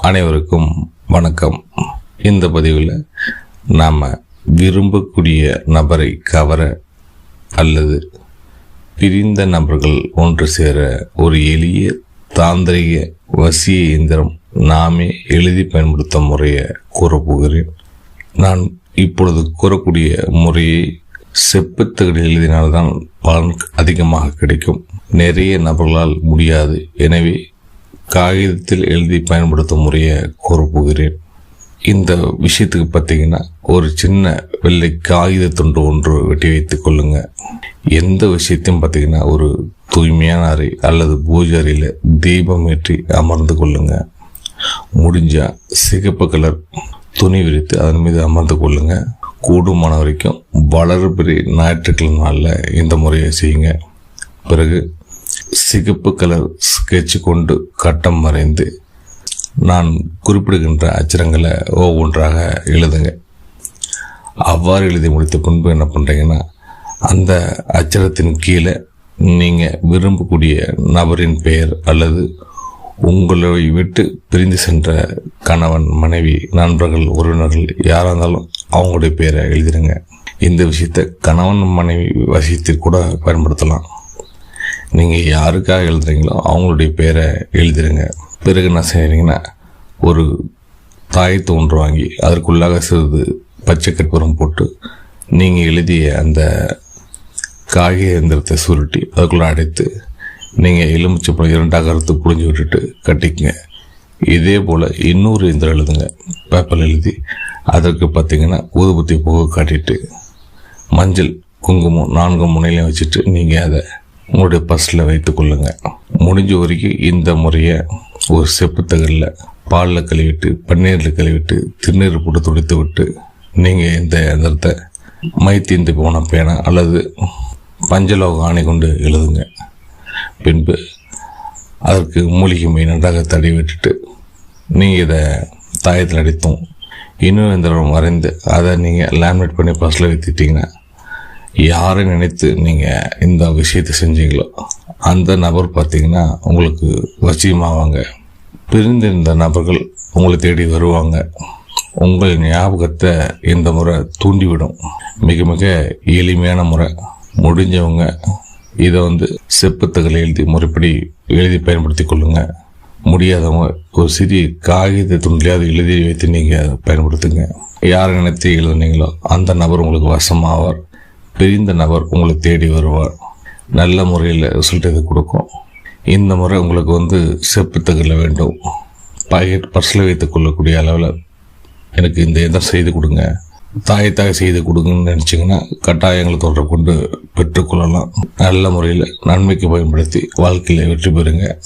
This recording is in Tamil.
அனைவருக்கும் வணக்கம். இந்த பதிவில் நாம் விரும்பக்கூடிய நபரை கவர அல்லது பிரிந்த நபர்கள் ஒன்று சேர ஒரு எளிய தாந்திரிக வசிய இயந்திரம் நாமே எழுதி பயன்படுத்தும் முறையை கூறப்போகிறேன். நான் இப்பொழுது கூறக்கூடிய முறையை செப்புத்தகடில் எழுதினால்தான் பலன் அதிகமாக கிடைக்கும். நிறைய நபர்களால் முடியாது. எனவே காகிதத்தில் எழுதி பயன்படுத்தும் முறையை கூறப்போகிறேன். இந்த விஷயத்துக்கு பார்த்தீங்கன்னா ஒரு சின்ன வெள்ளை காகித துண்டு ஒன்று வெட்டி வைத்துக் கொள்ளுங்க. எந்த விஷயத்தையும் பார்த்தீங்கன்னா ஒரு தூய்மையான அறை அல்லது பூஜை அறையில் தீபம் ஏற்றி அமர்ந்து கொள்ளுங்க. முடிஞ்சா சிகப்பு கலர் துணி விரித்து அதன் மீது அமர்ந்து கொள்ளுங்க. கூடுமான வரைக்கும் வளர்பிறை ஞாயிற்றுக்கிழமை நாளில் இந்த முறையை செய்யுங்க. பிறகு சிகப்பு கலர் ஸ்கெட்ச் கொண்டு கட்டம் வரைந்து நான் குறிப்பிடுகின்ற அச்சரங்களை ஒவ்வொன்றாக எழுதுங்க. அவ்வாறு எழுதி முடித்த பின்பு என்ன பண்ணுறீங்கன்னா, அந்த அச்சரத்தின் கீழே நீங்கள் விரும்பக்கூடிய நபரின் பெயர் அல்லது உங்களை விட்டு பிரிந்து சென்ற கணவன், மனைவி, நண்பர்கள், உறவினர்கள் யாராக இருந்தாலும் அவங்களுடைய பெயரை எழுதிடுங்க. இந்த விஷயத்தை கணவன் மனைவி விஷயத்தில் கூட பயன்படுத்தலாம். நீங்கள் யாருக்காக எழுதுறீங்களோ அவங்களுடைய பேரை எழுதிடுங்க. பிறகு என்ன செய்கிறீங்கன்னா, ஒரு தாயத்தை ஒன்று வாங்கி அதற்குள்ளாக சிறிது பச்சை கற்பூரம் போட்டு நீங்கள் எழுதிய அந்த காகித இயந்திரத்தை சுருட்டி அதுக்குள்ளே அடைத்து நீங்கள் எலுமிச்சப்பழம் 2 அறுத்து புழிஞ்சு விட்டுட்டு கட்டிக்கங்க. இதே போல் இன்னொரு இயந்திரம் எழுதுங்க. பேப்பரில் எழுதி அதற்கு பார்த்தீங்கன்னா ஊதுபத்தி புகை காட்டிட்டு மஞ்சள் குங்குமம் 4 முனையிலையும் வச்சுட்டு நீங்கள் அதை உங்களுடைய பர்ஸில் வைத்து கொள்ளுங்க. முடிஞ்ச வரைக்கும் இந்த முறையை ஒரு செப்புத்தகலில் பாலில் கழுவிட்டு பன்னீரில் கழுவிட்டு திருநீர் போட்டு துடைத்து விட்டு நீங்கள் இந்த எந்திரத்தை மை தீர்ந்து போன பேனா அல்லது பஞ்சலோக ஆணை கொண்டு எழுதுங்க. பின்பு அதற்கு மூலிகை மை நன்றாக தடவி விட்டுட்டு நீங்கள் இதை தாயத்தில் அடித்தும் இன்னொரு எந்திரம் வரைந்து அதை நீங்கள் லேமினேட் பண்ணி பர்ஸில் வைத்துட்டிங்கன்னா யாரை நினைத்து நீங்கள் இந்த விஷயத்தை செஞ்சீங்களோ அந்த நபர் பார்த்தீங்கன்னா உங்களுக்கு வசியமாவாங்க. பிரிந்திருந்த நபர்கள் உங்களை தேடி வருவாங்க. உங்கள் ஞாபகத்தை இந்த முறை தூண்டிவிடும். மிக மிக எளிமையான முறை. முடிஞ்சவங்க இதை செப்புத்தகலை எழுதி முறைப்படி எழுதி பயன்படுத்தி கொள்ளுங்க. முடியாதவங்க ஒரு சிறிய காகித துண்டிலையாவது எழுதி வைத்து நீங்கள் பயன்படுத்துங்க. யாரை நினைத்து எழுதுனீங்களோ அந்த நபர் உங்களுக்கு வசமாவார். பிரிந்த நபர் உங்களை தேடி வருவார். நல்ல முறையில் ரிசல்ட் இது கொடுக்கும். இந்த முறை உங்களுக்கு செப்புத்தகலில் வேண்டும். பாக்கெட் பர்ஸில் வைத்துக் கொள்ளக்கூடிய அளவில் எனக்கு இந்த எந்திரம் செய்து கொடுங்க, தாயத்தாக செய்து கொடுங்கன்னு நினச்சிங்கன்னா கட்டாயங்களை தொடர்பு கொண்டு பெற்றுக்கொள்ளலாம். நல்ல முறையில் நன்மைக்கு பயன்படுத்தி வாழ்க்கையில் வெற்றி பெறுங்க.